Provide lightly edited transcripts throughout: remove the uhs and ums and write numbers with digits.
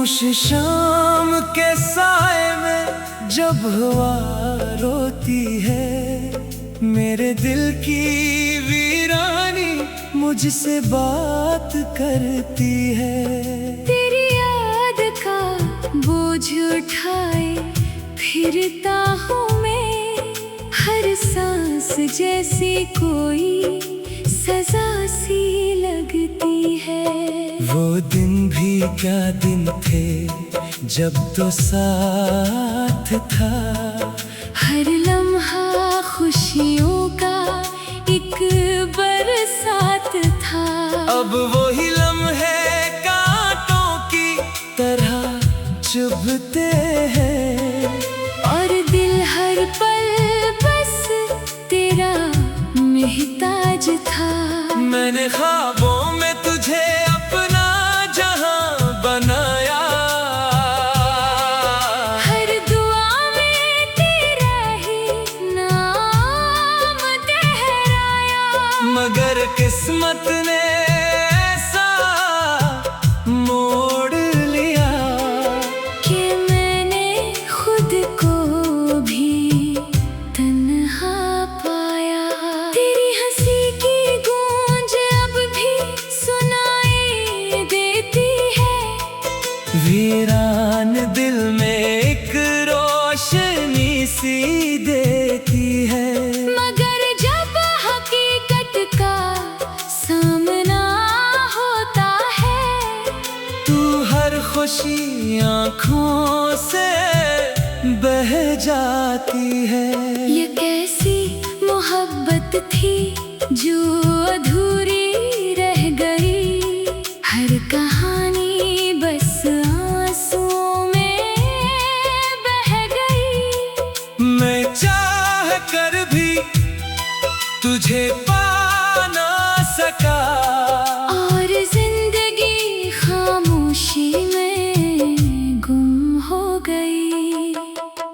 खामोश शाम के साए में जब हवा रोती है, मेरे दिल की वीरानी मुझसे बात करती है। तेरी याद का बोझ उठाए फिरता हूँ मैं, हर सांस जैसी कोई सजा सी लगती है। वो दिन भी क्या दिन थे जब तो साथ था, हर लम्हा खुशियों का एक बरसात था। अब वही लम्हे कांटों की तरह चुभते हैं, और दिल हर पल बस तेरा मोहताज था। मैंने ख्वाबों में तुझे अपना जहां बनाया, हर दुआ में तेरा ही नाम दोहराया। मगर किस्मत ने ऐसा मोड़ लिया कि मैंने खुद को भी तन्हा पाया। तेरी हंसी की गूंज अब भी सुनाई देती है, वीरान दिल में एक रोशनी सी देती है। मगर जब हकीकत का सामना होता है, तू हर खुशी आँखों से बह जाती है। ये कैसी मोहब्बत थी जो अधूरी रह गई, हर कहानी बस आंसुओं में बह गई। मैं चाह कर भी तुझे पा ना सका, और जिंदगी खामोशी में गुम हो गई।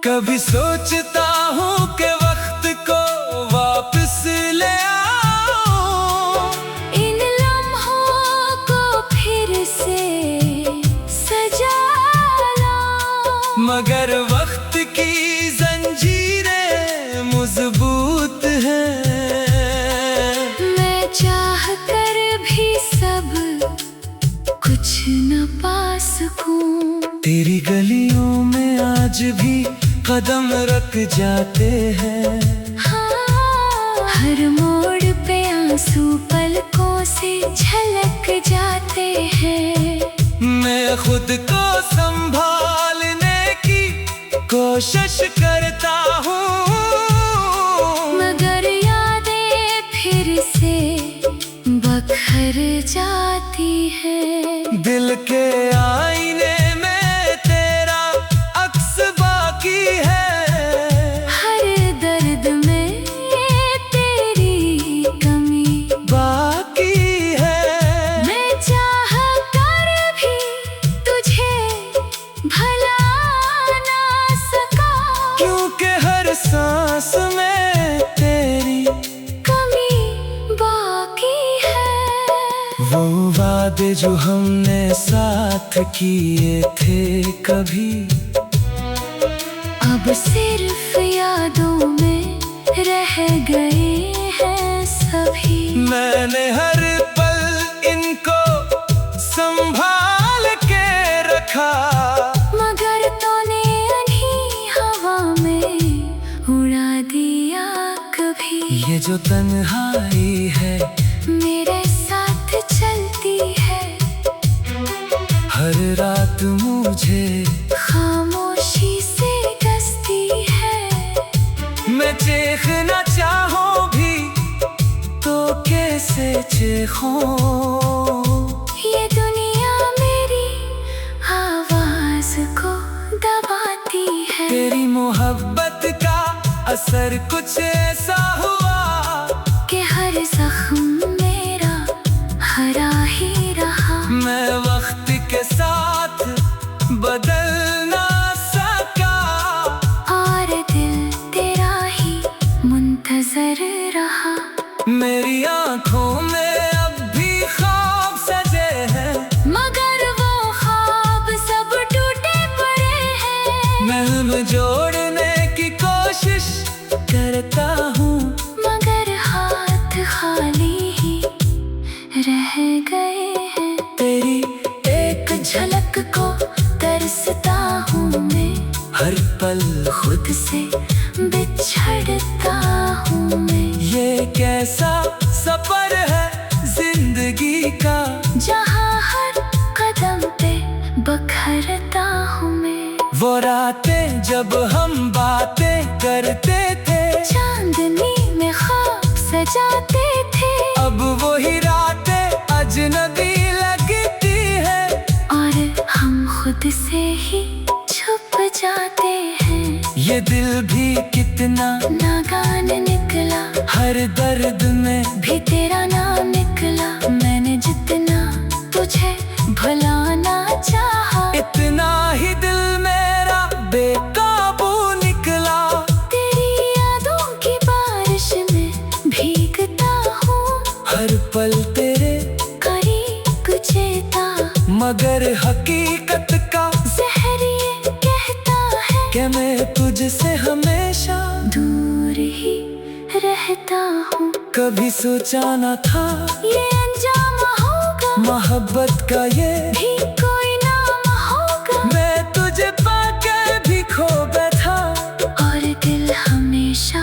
कभी सोचता हूँ कि वक्त को वापस ले आओ, इन लम्हों को फिर से सजा लाऊं। मगर वक्त की जंजीरें मजबूत हैं। मैं चाह कर भी सब कुछ न पा सकूं। तेरी गलियों में आज भी कदम रख जाते हैं, हाँ, हर मोड़ पे आंसू पलकों से झलक जाते हैं। मैं खुद को संभालने की कोशिश करता हूँ, मगर यादें फिर से बखर जाती है। दिल के आईने में तेरा अक्स बाकी है, हर दर्द में तेरी कमी बाकी है। मैं चाह कर भी तुझे भला ना सका, क्योंकि हर सांस में तेरी कमी बाकी है। वो वादे जो हमने साथ किए थे कभी, अब सिर्फ यादों में रह गए हैं सभी। मैंने हर पल इनको संभाल के रखा, मगर तूने अनही हवा में उड़ा दिया कभी। ये जो तन्हाई है मेरे साथ चलती है, हर रात मुझे खामोशी से डसती है। मैं चीखना चाहूं भी तो कैसे चीखूं, ये दुनिया मेरी आवाज को दबाती है। तेरी मोहब्बत का असर कुछ ऐसा हुआ कि हर जख्म मेरा हरा ही रहा। मैं वक्त के साथ बदल ना सका, और दिल तेरा ही मुंतजर रहा। मेरी आँखों में अब भी ख्वाब सजे हैं, मगर वो ख्वाब सब अपना ना गान निकला, हर दर्द में भी तेरा नाम निकला। मैंने जितना तुझे भुलाना चाहा, इतना ही दिल मेरा बेकाबू निकला। तेरी यादों की बारिश में भीगता हूँ, हर पल तेरे करीब चेता। मगर हकीकत का ज़हर ये कहता है कि मैं तुझसे हमेशा दूर ही रहता हूँ। कभी सोचा न था ये अंजाम होगा, मोहब्बत का ये भी कोई नाम होगा। मैं तुझे पाके भी खो बैठा, और दिल हमेशा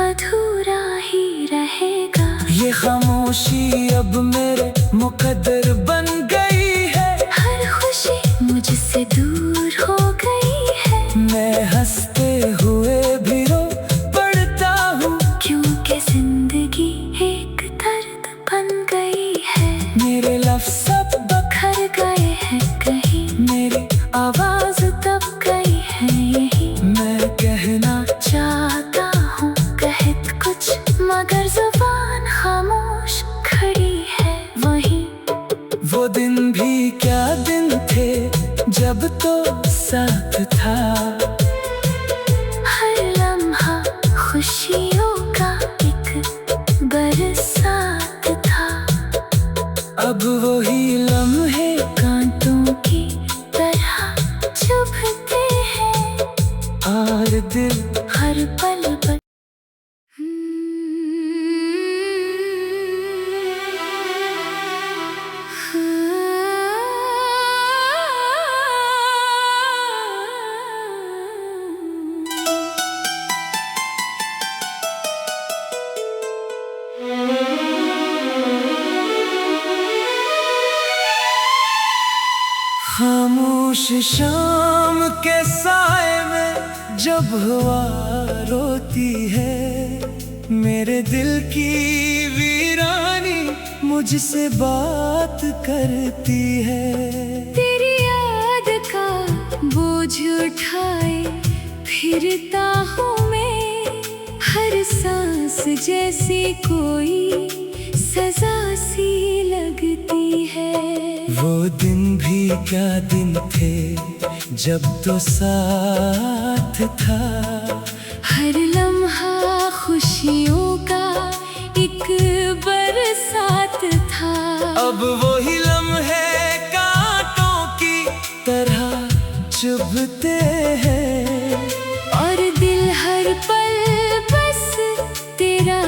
अधूरा ही रहेगा। ये खामोशी अब मेरे मुकद्दर बन गई है। हर खुशी मुझसे दूर हो गई है, मैं हंसते हुए भी रो पड़ता हूँ, क्योंकि जिंदगी एक दर्द बन गई है। मेरे लफ्ज़ सब खर गए हैं कहीं, मेरी आवाज दब गई है यही। मैं कहना चाहता हूँ कहत कुछ, मगर जुबान खामोश खड़ी है वहीं। वो दिन भी क्या दिन थे जब तो साथ था, हर लम्हा खुशियों का एक बरसात था। अब वही लम्हे कांटों की तरह चुभते हैं, और दिल हर पल पर। खामोश शाम के साए में जब हवा रोती है, मेरे दिल की वीरानी मुझसे बात करती है। तेरी याद का बोझ उठाए फिरता हूँ मैं, हर सांस जैसी कोई सजा सी लगती है। वो दिन भी क्या दिन थे जब तो साथ था, हर लम्हा खुशियों का एक बरसात था। अब वही लम्हे कांटों की तरह चुभते हैं, और दिल हर पल बस तेरा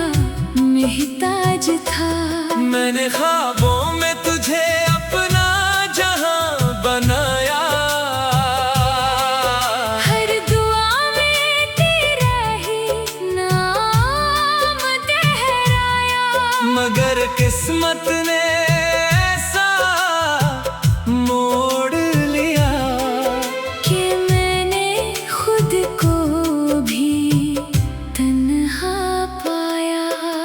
महताज था। मैंने ख्वाबों में तुझे अपना जहां बनाया, हर दुआ में तेरा ही नाम दोहराया। मगर किस्मत ने ऐसा मोड़ लिया कि मैंने खुद को भी तन्हा पाया।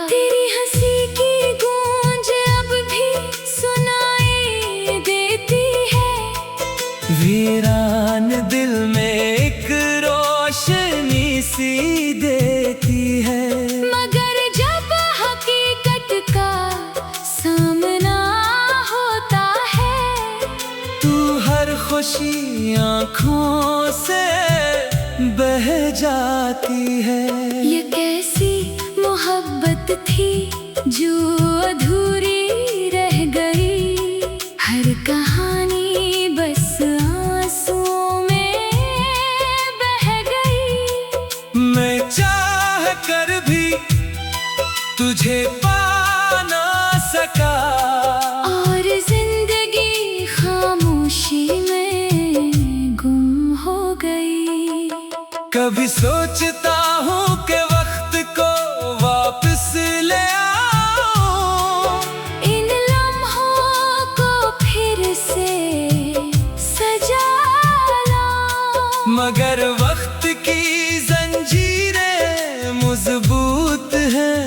तेरी हंसी की गूंज अब भी सुनाई देती है, वीरान दिल में एक रोशनी सी देती है। मगर जब हकीकत का सामना होता है, तू हर खुशी आँखों से बह जाती है। ये कैसी मोहब्बत थी जो अधूरी रह गई, हर कहानी बस आंसुओं में बह गई। मैं चाह कर भी तुझे पा ना सका, और जिंदगी खामोशी में गुम हो गई। कभी सोचता हूँ कि वक्त को वापस ले आओ, इन लम्हों को फिर से सजा लाओ। मगर वक्त की जंजीरें मजबूत हैं।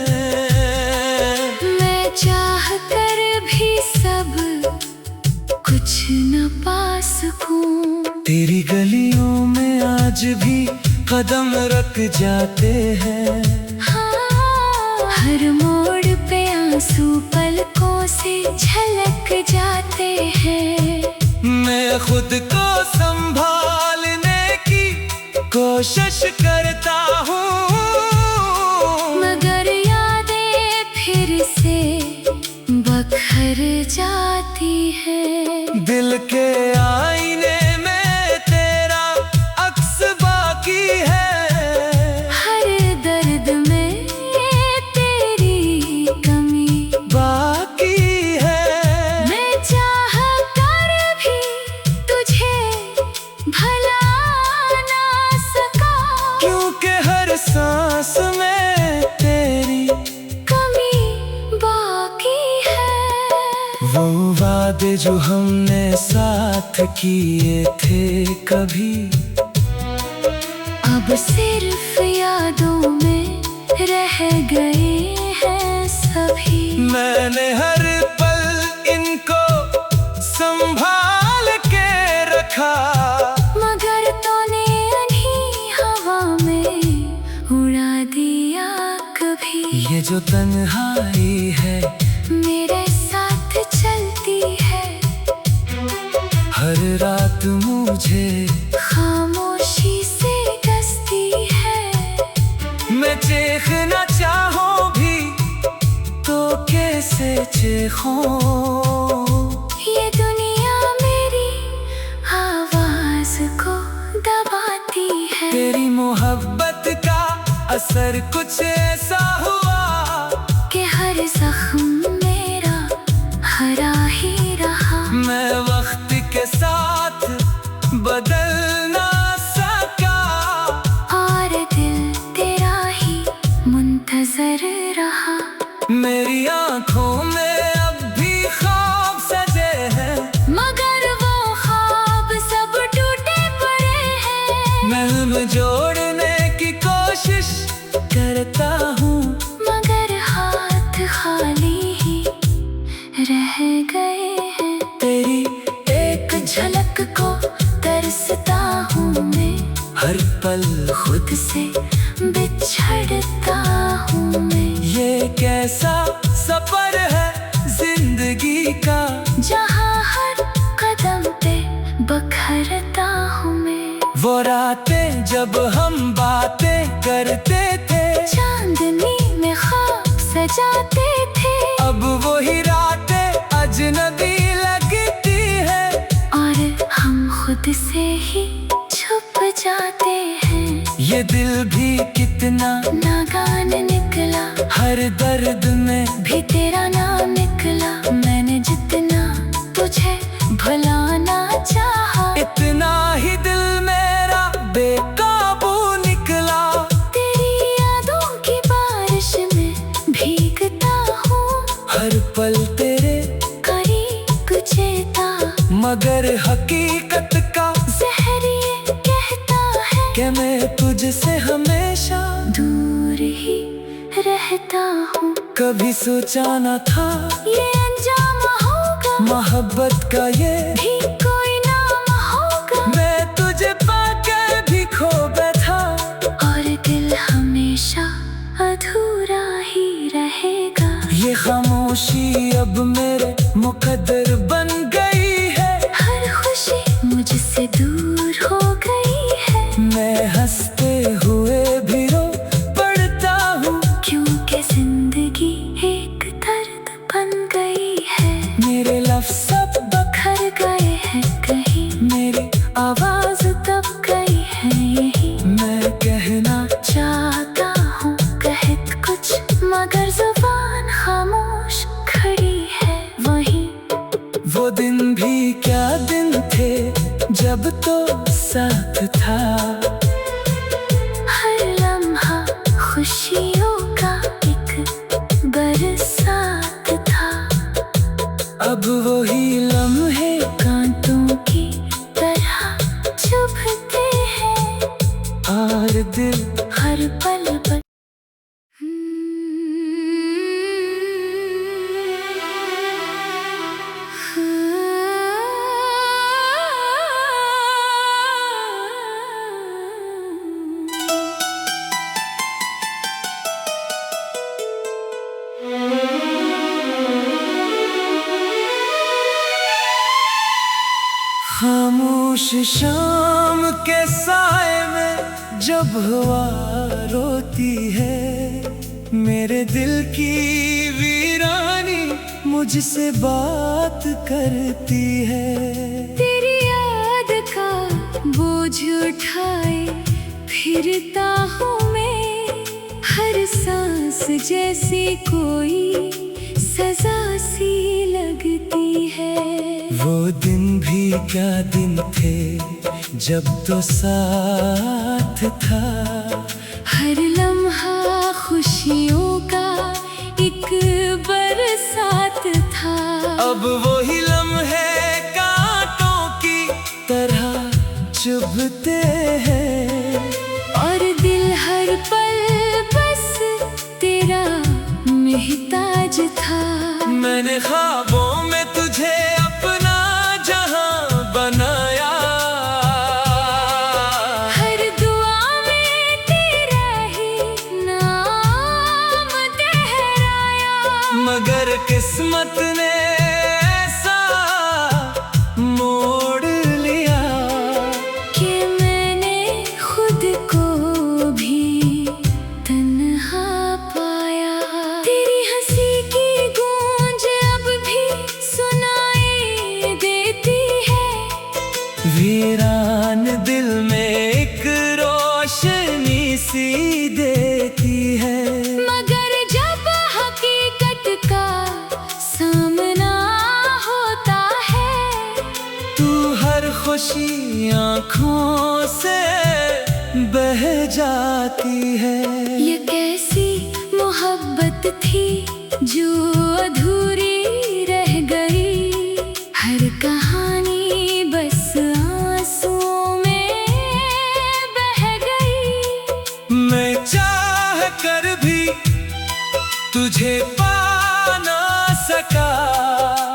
मैं चाह कर भी सब कुछ न पा सकूं, तेरी गलियों में आज भी कदम रख जाते हैं। हाँ, हर मोड़ पे आंसू पलकों से झलक जाते हैं। मैं खुद को संभालने की कोशिश करता हूँ, मगर यादें फिर से बखर जाती है। दिल के आईने में तेरा अक्स बाकी है, हर दर्द में तेरी कमी बाकी है। मैं चाह कर भी तुझे भला ना सका, क्योंकि हर सांस में तेरी कमी बाकी है। वो वादे जो हमने साथ किए थे कभी, अब सिर्फ यादों में रह गए हैं सभी। मैंने हर पल इनको संभाल के रखा, मगर तूने अनही हवा में उड़ा दिया कभी। ये जो तन्हाई है मेरे साथ चलती है, हर रात मुझे खामोशी से डसती है। मैं चीखना चाहूं भी तो कैसे चीखूं, ये दुनिया मेरी आवाज को दबाती है। तेरी मोहब्बत का असर कुछ ऐसा हुआ कि हर जख्म मेरा हरा ही रहा। मैं वक्त के साथ बदल ना सका, और दिल तेरा ही मुंतजर रहा। मेरी आंखों में अब भी ख्वाब सजे हैं, मगर वो ख्वाब सब टूटे पड़े हैं। मैं उन्हें जोड़ने की कोशिश करता हूँ, मगर हाथ खाली ही रह गए हैं। तेरी एक झलक को तरसता हूँ मैं, हर पल खुद से बिछड़ता हूँ मैं। ये कैसा सफर है जिंदगी का, जहाँ हर कदम पे बखरता हूँ मैं। वो रातें जब हम बातें करते थे, चांदनी में ख्वाब सजाते थे, अब वही रातें अजनबी लगती है। और हम खुद से ही छुप जाते हैं। ये दिल भी कितना नागान निकला, हर दर्द में भी तेरा नाम निकला। मैंने जितना तुझे भुलाना चाहा, इतना ही दिल मेरा बेकाबू निकला। तेरी यादों की बारिश में भीगता हूँ, हर पल तेरे करीब चेता, मगर हकीकत का जहर ये कहता है कि मैं तुझसे हमेशा दूर ही रहता हूँ। कभी सोचा न था ये अंजाम होगा, मोहब्बत का ये भी कोई नाम होगा। मैं तुझे पाके भी खो बैठा, और दिल हमेशा अधूरा ही रहेगा। ये खामोशी अब मेरे मुकद्दर बन गई है। हर खुशी मुझसे दूर हो गई है, मैं हंसते हुए भी रो पड़ता हूँ, क्योंकि जिंदगी एक दर्द बन गई है। मेरे लफ्ज़ सब बखर गए हैं कहीं, मेरी आवाज दब गई है यही। मैं कहना चाहता हूँ कहत कुछ, मगर जुबान खामोश खड़ी है वहीं। वो दिन भी क्या दिन थे जब तो साथ था, हर लम्हा खुशियों का एक बरसात था। अब वही लम्हे कांटों की तरह चुभते हैं, और दिल हर पल पर। खामोश शाम के साए में जब हवा रोती है, मेरे दिल की वीरानी मुझसे बात करती है। तेरी याद का बोझ उठाए फिरता हूँ मैं, हर सांस जैसी कोई सजा सी लगती है। वो दिन भी क्या दिन थे जब तो साथ था, हर लम्हा खुशियों का एक बरसात था। अब वही लम्हे कांटों की तरह चुभते हैं, और दिल हर पल बस तेरा महताज था। मैंने ख्वाबों में तुझे अपना जहां बनाया, हर दुआ में तेरा ही नाम दोहराया। मगर किस्मत ने ऐसा मोड़ लिया कि मैंने खुद को भी तन्हा पाया। तेरी हंसी की गूंज अब भी सुनाई देती है, वीरान दिल में एक रोशनी सी देती है। मगर जब हकीकत का सामना होता है, तू हर खुशी आँखों से बह जाती है। ये कैसी मोहब्बत थी जो अधूरी रह गई, हर कहानी बस आंसुओं में बह गई। मैं चाह कर भी तुझे पा ना सका,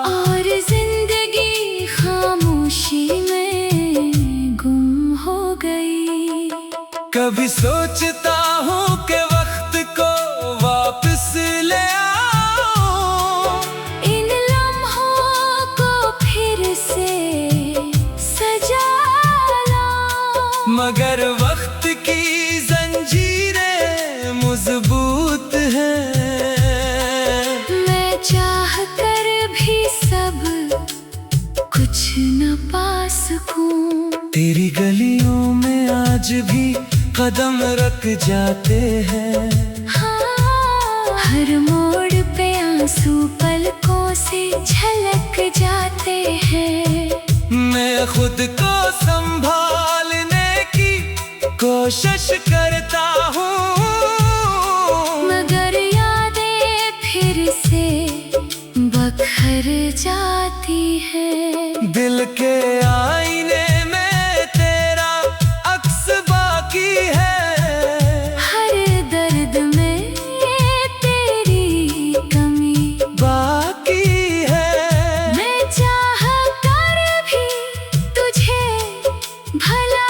और जिंदगी खामोशी में गुम हो गई। कभी सोचता हूँ कि वक्त को वापस ले आओ, इन लम्हों को फिर से सजा लाओ। मगर वक्त की जंजीरें मजबूत हैं। मैं चाह कर भी सब कुछ न पा सकूं। तेरी गलियों में आज भी कदम रख जाते हैं, हाँ, हर मोड़ पे आंसू पलकों से झलक जाते हैं। मैं खुद को संभालने की कोशिश करता हूँ, मगर यादें फिर से बखर जाती है। दिल के आईने में तेरा अक्स बाकी है, हर दर्द में तेरी कमी बाकी है। मैं चाह कर भी तुझे भला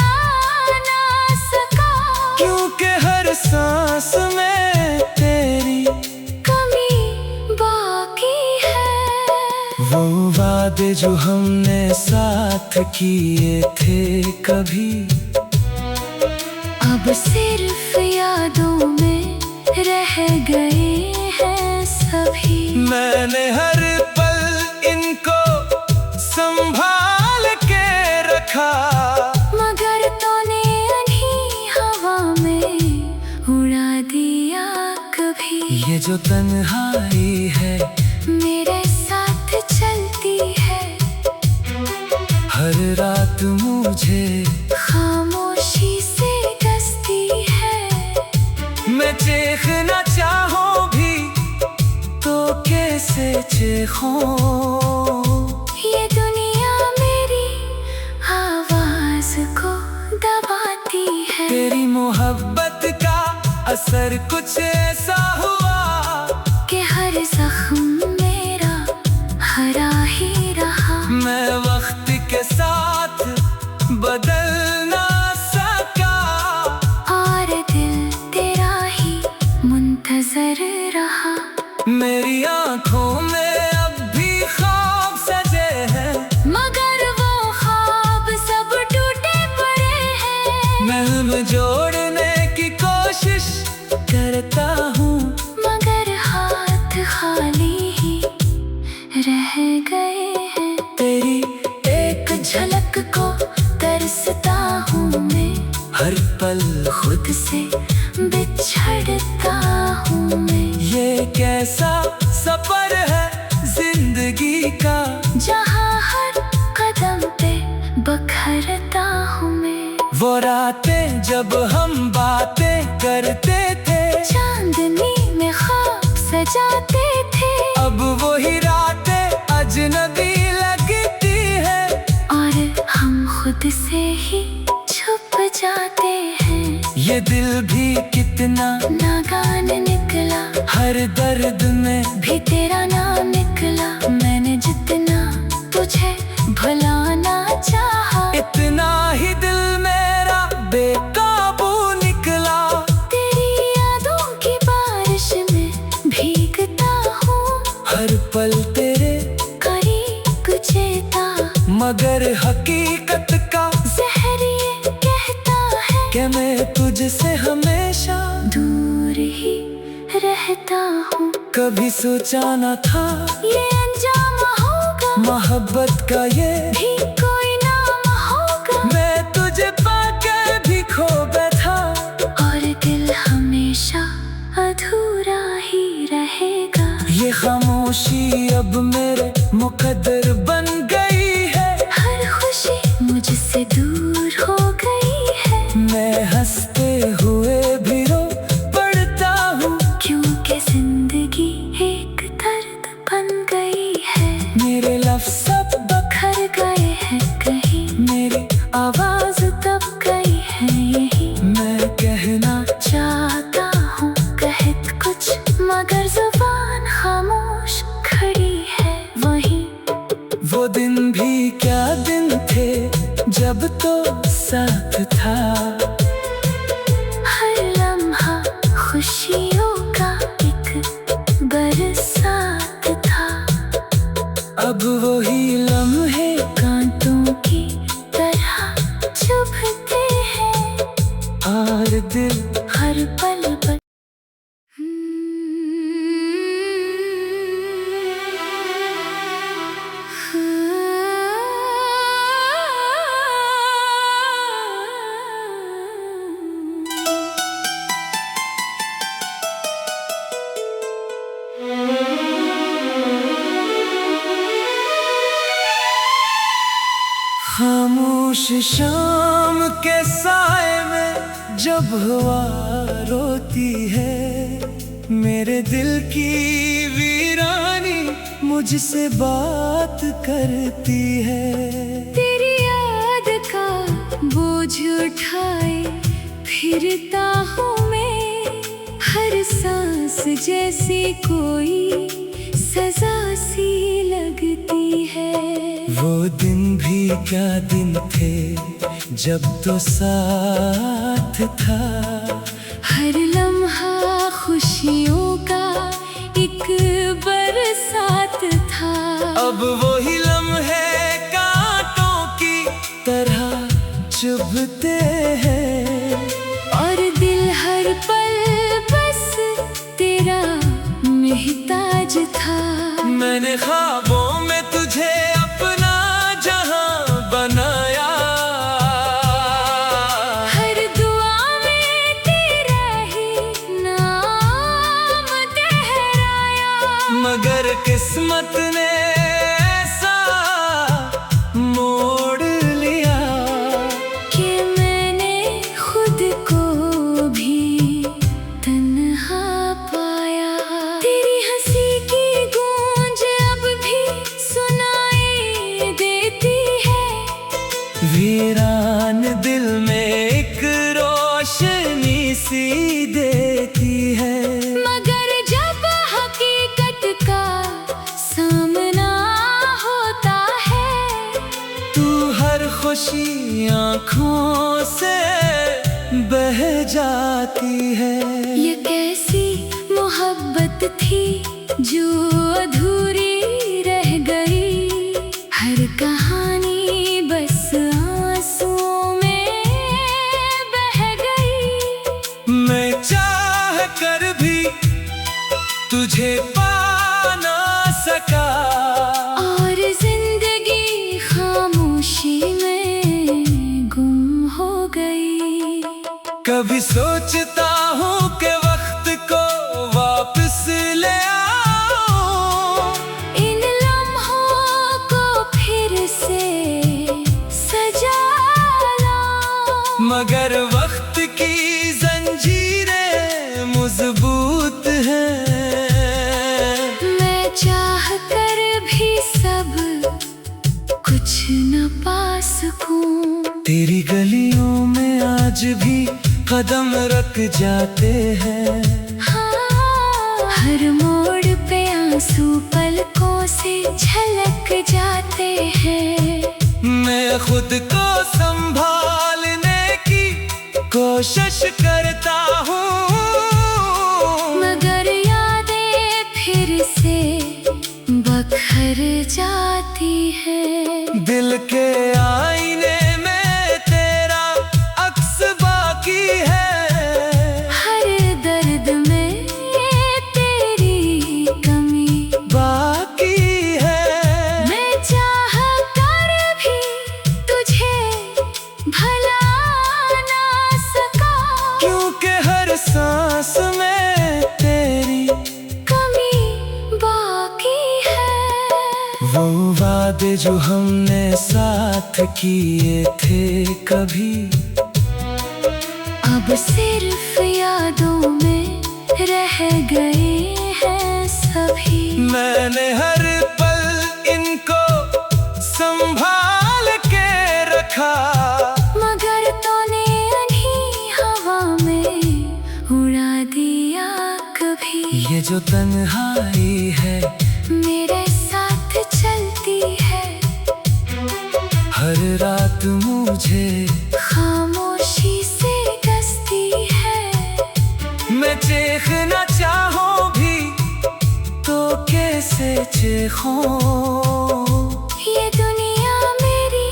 ना सका, क्योंकि हर सांस में तेरी कमी बाकी है। वो वादे जो हमने साथ किए थे कभी, अब सिर्फ यादों में रह गए हैं सभी। मैंने हर पल इनको संभाल के रखा, मगर तूने अनही हवा में उड़ा दिया कभी। ये जो तन्हाई है मेरे साथ चलती है, हर रात मुझे खामोशी से डसती है। मैं चीखना चाहूं भी तो कैसे चीखूं, ये दुनिया मेरी आवाज को दबाती है। तेरी मोहब्बत का असर कुछ ऐसा हुआ कि हर जख्म मेरा हरा ही रहा। मैं वक्त के साथ बदल ना सका, और दिल तेरा ही मुंतजर रहा। मेरी आंखों में अब भी ख्वाब सजे हैं, मगर वो ख्वाब सब ऐसा सफर है जिंदगी का, जहाँ हर कदम पे बखरता हूँ मैं। वो रातें जब हम बातें करते थे, चांदनी में ख्वाब सजाते थे। अब वही रातें अजनबी लगती है, और हम खुद से ही छुप जाते हैं। ये दिल भी कितना नागान निकला, हर दर्द में भी तेरा नाम निकला। मैंने जितना तुझे भुलाना चाहा, इतना ही दिल मेरा बेकाबू निकला। तेरी यादों की बारिश में भीगता हूँ, हर पल तेरे करीब जेता। मगर हकीकत का ज़हर ये कहता है कि मैं तुझसे हमेशा दूर ही रहता हूँ। कभी सोचा न था ये अंजाम होगा, मोहब्बत का ये भी कोई नाम होगा। मैं तुझे पाके भी खो बैठा, और दिल हमेशा अधूरा ही रहेगा। ये खामोशी अब मेरे मुकद्दर बन गई है। हर खुशी मुझसे दूर हो गई है, मैं हंसते हुए भी रो पड़ता हूँ, क्योंकि जिंदगी एक दर्द बन गई है। मेरे लफ्ज़ सब बखर गए हैं कहीं, मेरी आवाज दब गई है यही। मैं कहना चाहता हूँ कहत कुछ, मगर जुबान खामोश खड़ी है वहीं। वो दिन भी क्या दिन थे जब तो साथ था, हर लम्हा खुशियों का एक बरसात था। अब वही लम्हे कांटों की तरह चुभते हैं, और दिल हर पल पर। खामोश शाम के साए में जब हवा रोती है, मेरे दिल की वीरानी मुझसे बात करती है। तेरी याद का बोझ उठाए फिरता हूँ मैं, हर सांस जैसे कोई सजा सी लगती है। वो दिन भी क्या दिन थे जब तो साथ था, हर लम्हा खुशियों का एक बरसात था। अब वही लम्हे कांटों की तरह चुभते हैं, और दिल हर पल बस तेरा महताज था। मैंने ख्वाबों में तुझे अपना जहां बनाया, हर दुआ में तेरा ही नाम दोहराया। मगर किस्मत ने ऐसा मोड़ लिया कि मैंने खुद को भी तन्हा पाया। तेरी हंसी की गूंज अब भी सुनाई देती है, वीरान दिल में एक रोशनी सी देती है। मगर जब हकीकत का सामना होता है, तू हर खुशी आँखों से बह जाती है। ये कैसी मोहब्बत थी जो अधूरी रह गई, हर कहानी बस आंसुओं में बह गई। मैं चाह कर भी तुझे पा ना सका, और जिंदगी खामोशी में गुम हो गई। कभी सोचता हूँ कि वक्त को वापस ले आ, तेरी गलियों में आज भी कदम रख जाते हैं। हाँ, हर मोड़ पे आंसू पलकों से झलक जाते हैं। मैं खुद को संभालने की कोशिश करता हूँ, मगर यादें फिर से बखर जाती है। दिल के आईने में तेरा अक्स बाकी है, हर दर्द में तेरी कमी बाकी है। मैं चाह कर भी तुझे भला ना सका, क्योंकि हर सांस में तेरी कमी बाकी है। वो वादे जो हमने साथ किए थे कभी, अब सिर्फ यादों में रह गए हैं सभी। मैंने हर पल इनको संभाल के रखा, मगर तूने अनही हवा में उड़ा दिया कभी। ये जो तन्हाई है मेरे साथ चलती है, हर रात मुझे खामोशी से डसती है। मैं चीखना चाहूं भी तो कैसे चीखूं, ये दुनिया मेरी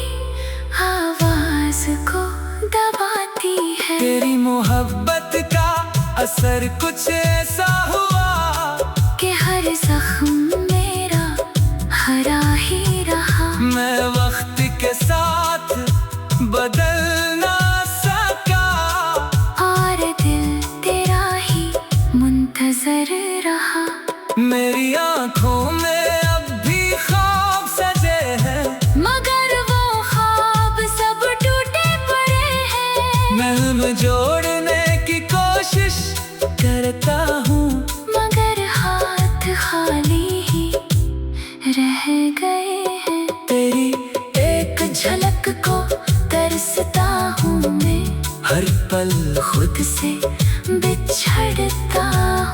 आवाज को दबाती है। तेरी मोहब्बत का असर कुछ ऐसा हुआ कि हर जख्म मेरा हरा ही रहा। मैं वक्त के साथ बदल ना सका, और दिल तेरा ही मुंतजर रहा। मेरी आंखों में अब भी ख्वाब सजे हैं, मगर वो ख्वाब सब टूटे पड़े हैं। मैं उन्हें जोड़ने की कोशिश करता हूँ, मगर हाथ खाली ही रह गए हैं। तेरी एक झलक को तरसता हूँ मैं, हर पल खुद से बिछड़ता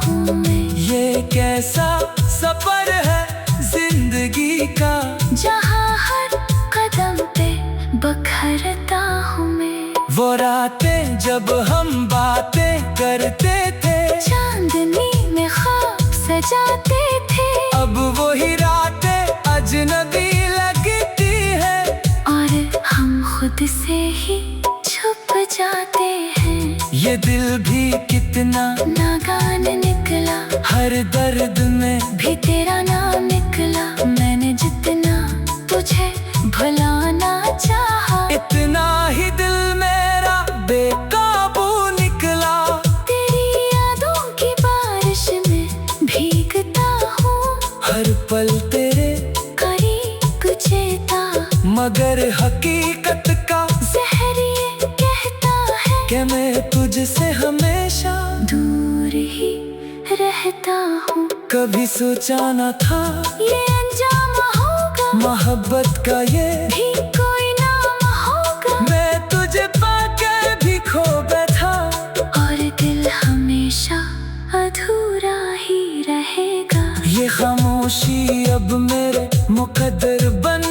हूँ मैं। ये कैसा सफर है जिंदगी का, जहाँ हर कदम पे बखरता हूँ मैं। वो रातें जब हम बातें करते थे, चांदनी में ख्वाब सजाते थे। अब वही रातें अजनबी लगती है, और हम खुद से ही छुप जाते हैं। ये दिल भी कितना नागान निकला, हर दर्द में भी तेरा नाम निकला। मैंने जितना तुझे भुलाना चाहा, इतना ही दिल मेरा बेकाबू निकला। तेरी यादों की बारिश में भीगता हूँ, हर पल तेरे करीब जेता। मगर हकीकत का जहर ये कहता है कि मैं तुझसे हमेशा दूर ही रहता हूँ। कभी सोचा न था ये अंजाम होगा, मोहब्बत का ये भी कोई नाम होगा। मैं तुझे पाके भी खो बैठा, और दिल हमेशा अधूरा ही रहेगा। ये खामोशी अब मेरे मुकद्दर बन